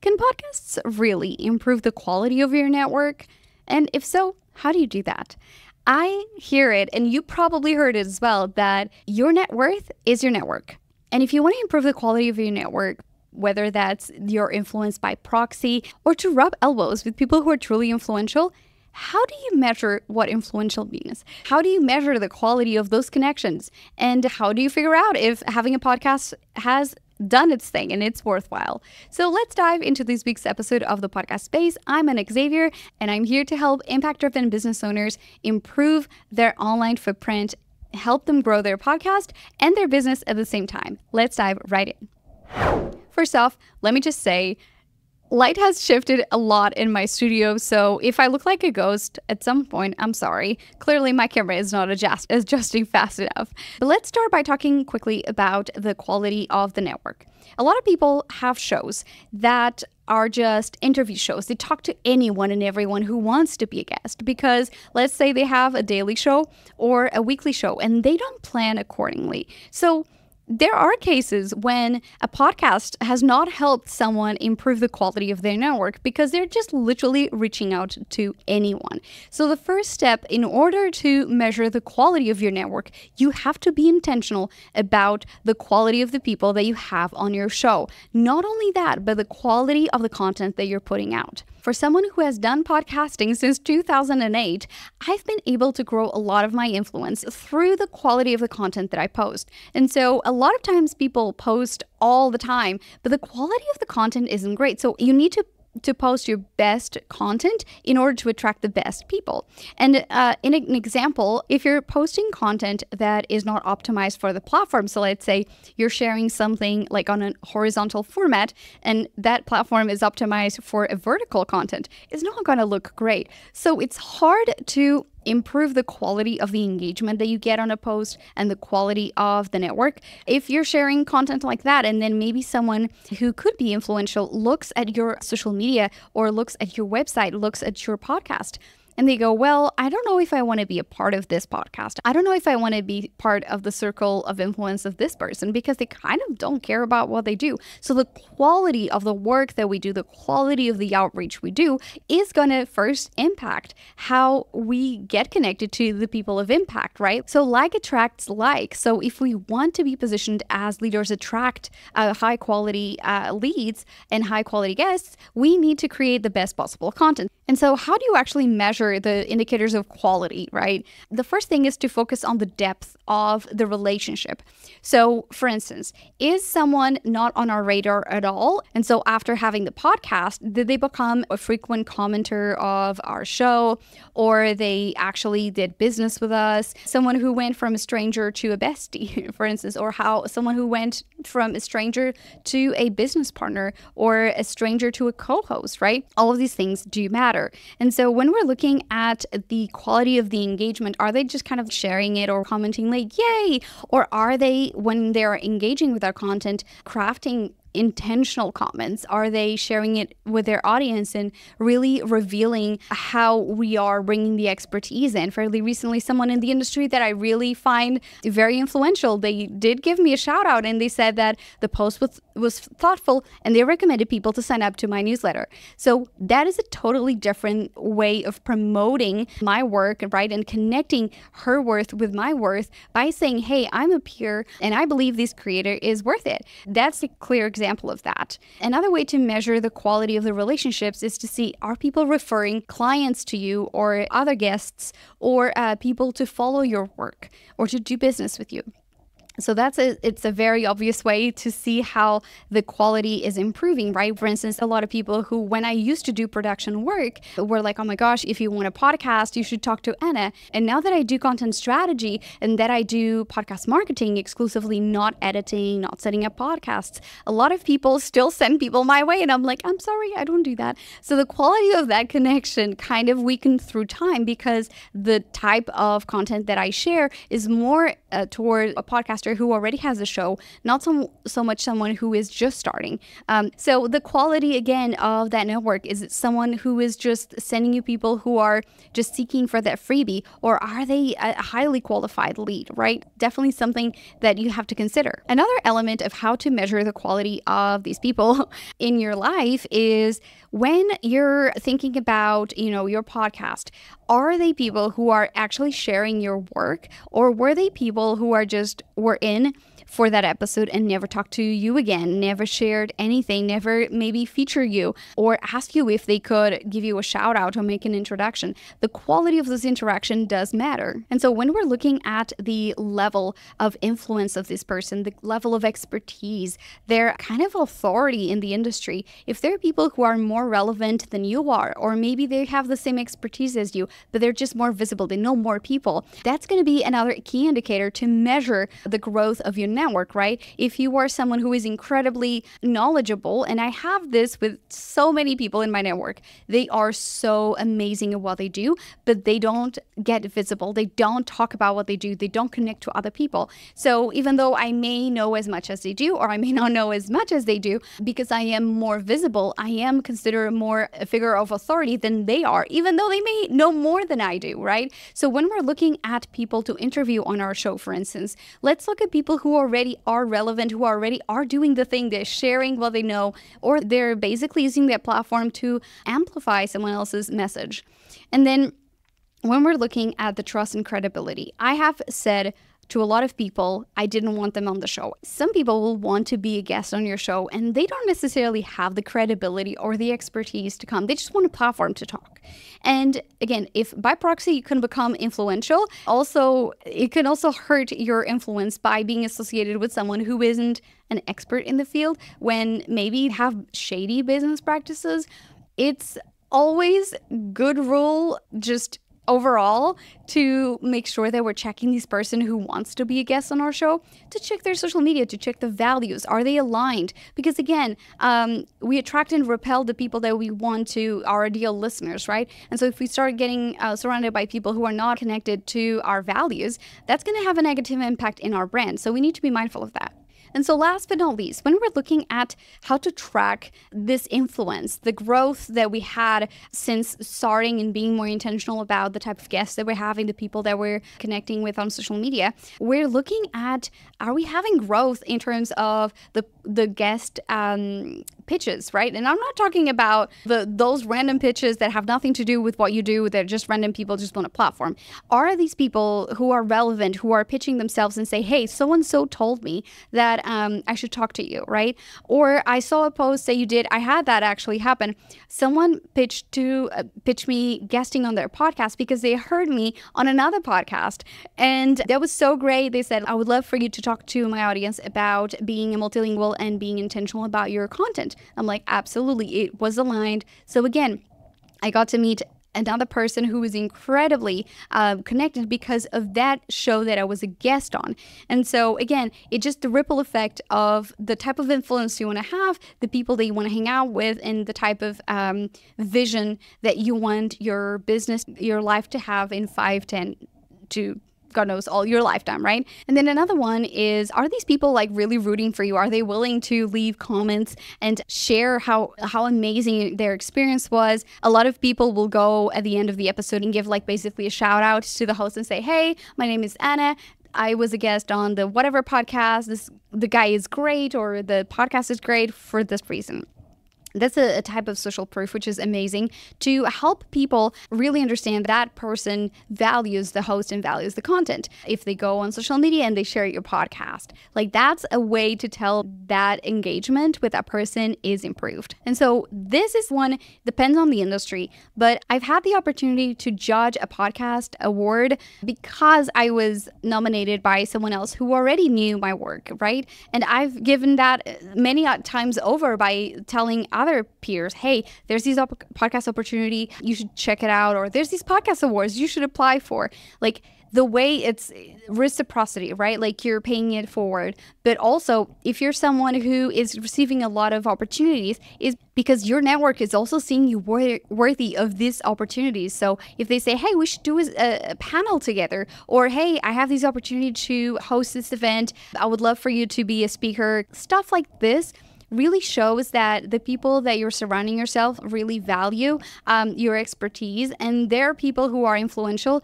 Can podcasts really improve the quality of your network? And if so, how do you do that? I hear it, and you probably heard it as well, that your net worth is your network. And if you want to improve the quality of your network, whether that's your influence by proxy or to rub elbows with people who are truly influential, how do you measure what influential means? How do you measure the quality of those connections? And how do you figure out if having a podcast has done its thing and it's worthwhile? So let's dive into this week's episode of the podcast space. I'm Anna Xavier, and I'm here to help impact-driven business owners improve their online footprint, help them grow their podcast and their business at the same time. Let's dive right in. First off, let me just say, light has shifted a lot in my studio, so if I look like a ghost at some point, I'm sorry. Clearly, my camera is not adjusting fast enough. But let's start by talking quickly about the quality of the network. A lot of people have shows that are just interview shows. They talk to anyone and everyone who wants to be a guest because let's say they have a daily show or a weekly show and they don't plan accordingly. So there are cases when a podcast has not helped someone improve the quality of their network because they're just literally reaching out to anyone. So the first step in order to measure the quality of your network, you have to be intentional about the quality of the people that you have on your show. Not only that, but the quality of the content that you're putting out. For someone who has done podcasting since 2008, I've been able to grow a lot of my influence through the quality of the content that I post. And so a lot of times people post all the time, but the quality of the content isn't great. So you need to post your best content in order to attract the best people. And in an example, if you're posting content that is not optimized for the platform, so let's say you're sharing something like on a horizontal format and that platform is optimized for a vertical content, it's not going to look great. So it's hard to improve the quality of the engagement that you get on a post and the quality of the network if you're sharing content like that, and then maybe someone who could be influential looks at your social media or looks at your website, looks at your podcast, and they go, well, I don't know if I want to be a part of this podcast. I don't know if I want to be part of the circle of influence of this person because they kind of don't care about what they do. So the quality of the work that we do, the quality of the outreach we do is going to first impact how we get connected to the people of impact, right? So like attracts like. So if we want to be positioned as leaders, attract high quality leads and high quality guests, we need to create the best possible content. And so how do you actually measure the indicators of quality, right? The first thing is to focus on the depth of the relationship. So for instance, is someone not on our radar at all? And so after having the podcast, did they become a frequent commenter of our show, or they actually did business with us? Someone who went from a stranger to a bestie, for instance, or someone who went from a stranger to a business partner or a stranger to a co-host, right? All of these things do matter. And so when we're looking at the quality of the engagement, are they just kind of sharing it or commenting like, yay? Or are they, when they're engaging with our content, crafting intentional comments? Are they sharing it with their audience and really revealing how we are bringing the expertise in? Fairly recently, someone in the industry that I really find very influential, they did give me a shout out and they said that the post was thoughtful and they recommended people to sign up to my newsletter. So that is a totally different way of promoting my work, right? And connecting her worth with my worth by saying, hey, I'm a peer and I believe this creator is worth it. That's a clear example of that. Another way to measure the quality of the relationships is to see, are people referring clients to you or other guests or people to follow your work or to do business with you? So it's a very obvious way to see how the quality is improving, right? For instance, a lot of people who, when I used to do production work, were like, oh my gosh, if you want a podcast, you should talk to Anna. And now that I do content strategy and that I do podcast marketing exclusively, not editing, not setting up podcasts, a lot of people still send people my way. And I'm like, I'm sorry, I don't do that. So the quality of that connection kind of weakened through time because the type of content that I share is more toward a podcast podcaster who already has a show, not so much someone who is just starting. So the quality, again, of that network, is it someone who is just sending you people who are just seeking for that freebie, or are they a highly qualified lead, right? Definitely something that you have to consider. Another element of how to measure the quality of these people in your life is when you're thinking about, your podcast, are they people who are actually sharing your work, or were they people who were in for that episode and never talked to you again, never shared anything, never maybe feature you or ask you if they could give you a shout out or make an introduction? The quality of this interaction does matter. And so when we're looking at the level of influence of this person, the level of expertise, their kind of authority in the industry, if there are people who are more relevant than you are, or maybe they have the same expertise as you, but they're just more visible, they know more people, that's going to be another key indicator to measure the growth of your network, right? If you are someone who is incredibly knowledgeable, and I have this with so many people in my network, they are so amazing at what they do, but they don't get visible. They don't talk about what they do. They don't connect to other people. So even though I may know as much as they do, or I may not know as much as they do, because I am more visible, I am considered more a figure of authority than they are, even though they may know more than I do, right? So when we're looking at people to interview on our show, for instance, let's look at people who already are relevant, who already are doing the thing, they're sharing what they know, or they're basically using their platform to amplify someone else's message. And then when we're looking at the trust and credibility, I have said to a lot of people, I didn't want them on the show. Some people will want to be a guest on your show, and they don't necessarily have the credibility or the expertise to come. They just want a platform to talk. And again, if by proxy you can become influential, it can also hurt your influence by being associated with someone who isn't an expert in the field, when maybe you have shady business practices. It's always good rule, just overall, to make sure that we're checking this person who wants to be a guest on our show, to check their social media, to check the values. Are they aligned? Because again, we attract and repel the people that we want to, our ideal listeners, right? And so if we start getting surrounded by people who are not connected to our values, that's going to have a negative impact in our brand. So we need to be mindful of that. And so last but not least, when we're looking at how to track this influence, the growth that we had since starting and being more intentional about the type of guests that we're having, the people that we're connecting with on social media, we're looking at, are we having growth in terms of the guest pitches, right? And I'm not talking about those random pitches that have nothing to do with what you do, they're just random people just on a platform. Are these people who are relevant, who are pitching themselves and say, hey, so-and-so told me that I should talk to you, right? Or I saw a post that you did. I had that actually happen. Someone pitched me guesting on their podcast because they heard me on another podcast. And that was so great. They said, I would love for you to talk to my audience about being a multilingual and being intentional about your content. I'm like, absolutely. It was aligned. So again, I got to meet another person who was incredibly connected because of that show that I was a guest on. And so again, it's just the ripple effect of the type of influence you want to have, the people that you want to hang out with, and the type of vision that you want your business, your life to have in 5, 10 to God knows, all your lifetime, right? And then another one is, are these people like really rooting for you? Are they willing to leave comments and share how amazing their experience was? A lot of people will go at the end of the episode and give like basically a shout out to the host and say, hey, my name is Anna. I was a guest on the whatever podcast. The guy is great, or the podcast is great for this reason. That's a type of social proof, which is amazing, to help people really understand that person values the host and values the content. If they go on social media and they share your podcast, like that's a way to tell that engagement with that person is improved. And so this is one, depends on the industry, but I've had the opportunity to judge a podcast award because I was nominated by someone else who already knew my work, right? And I've given that many times over by telling other peers, hey, there's this podcast opportunity, you should check it out, or there's these podcast awards you should apply for. Like, the way it's reciprocity, right? Like, you're paying it forward. But also, if you're someone who is receiving a lot of opportunities, is because your network is also seeing you worthy of these opportunities. So if they say, hey, we should do a panel together, or hey, I have this opportunity to host this event, I would love for you to be a speaker, stuff like this really shows that the people that you're surrounding yourself really value your expertise, and they're people who are influential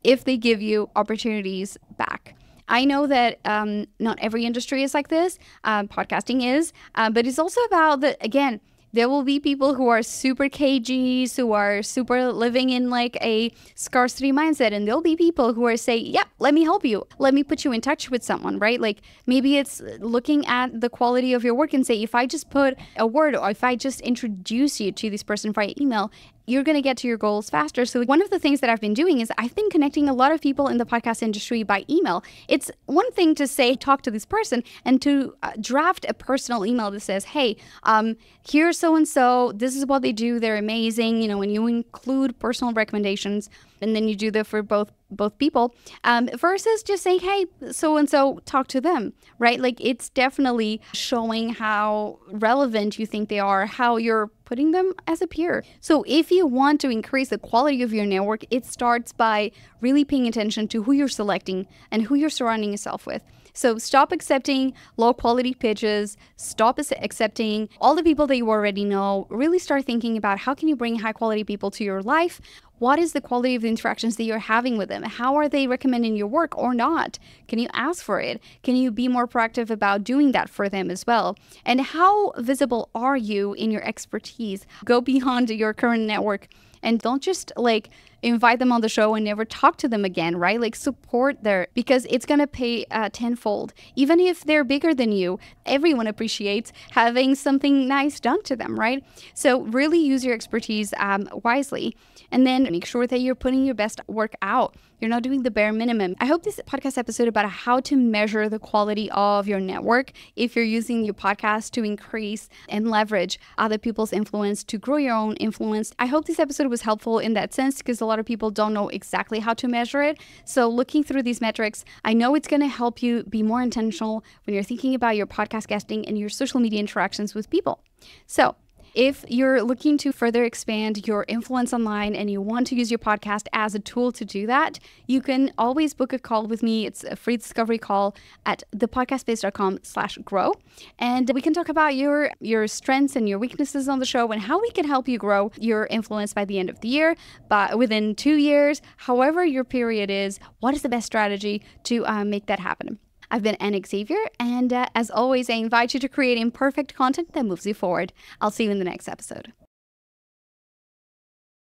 if they give you opportunities back. I know that not every industry is like this. Podcasting is, but it's also about again, there will be people who are super cages, who are super living in like a scarcity mindset. And there'll be people who are saying, yeah, let me help you. Let me put you in touch with someone, right? Like, maybe it's looking at the quality of your work and say, if I just put a word, or if I just introduce you to this person via email, you're going to get to your goals faster. So one of the things that I've been doing is I've been connecting a lot of people in the podcast industry by email. It's one thing to say, talk to this person, and to draft a personal email that says, hey, here's so-and-so, this is what they do, they're amazing. You know, when you include personal recommendations, and then you do that for both people, versus just saying, hey, so-and-so, talk to them, right? Like, it's definitely showing how relevant you think they are, how you're putting them as a peer. So if you want to increase the quality of your network, it starts by really paying attention to who you're selecting and who you're surrounding yourself with. So stop accepting low quality pitches, stop accepting all the people that you already know. Really start thinking about, how can you bring high quality people to your life? What is the quality of the interactions that you're having with them? How are they recommending your work or not? Can you ask for it? Can you be more proactive about doing that for them as well? And how visible are you in your expertise? Go beyond your current network, and don't just like invite them on the show and never talk to them again, right? Like, support their, because it's going to pay tenfold. Even if they're bigger than you, everyone appreciates having something nice done to them, right? So really use your expertise wisely, and then make sure that you're putting your best work out. You're not doing the bare minimum. I hope this podcast episode about how to measure the quality of your network, if you're using your podcast to increase and leverage other people's influence to grow your own influence. I hope this episode was helpful in that sense, because a lot of people don't know exactly how to measure it. So looking through these metrics, I know it's going to help you be more intentional when you're thinking about your podcast guesting and your social media interactions with people. So if you're looking to further expand your influence online and you want to use your podcast as a tool to do that, you can always book a call with me. It's a free discovery call at thepodcastbase.com/grow. And we can talk about your strengths and your weaknesses on the show, and how we can help you grow your influence by the end of the year, but within 2 years, however your period is, what is the best strategy to make that happen? I've been Anna Xavier, and as always, I invite you to create imperfect content that moves you forward. I'll see you in the next episode.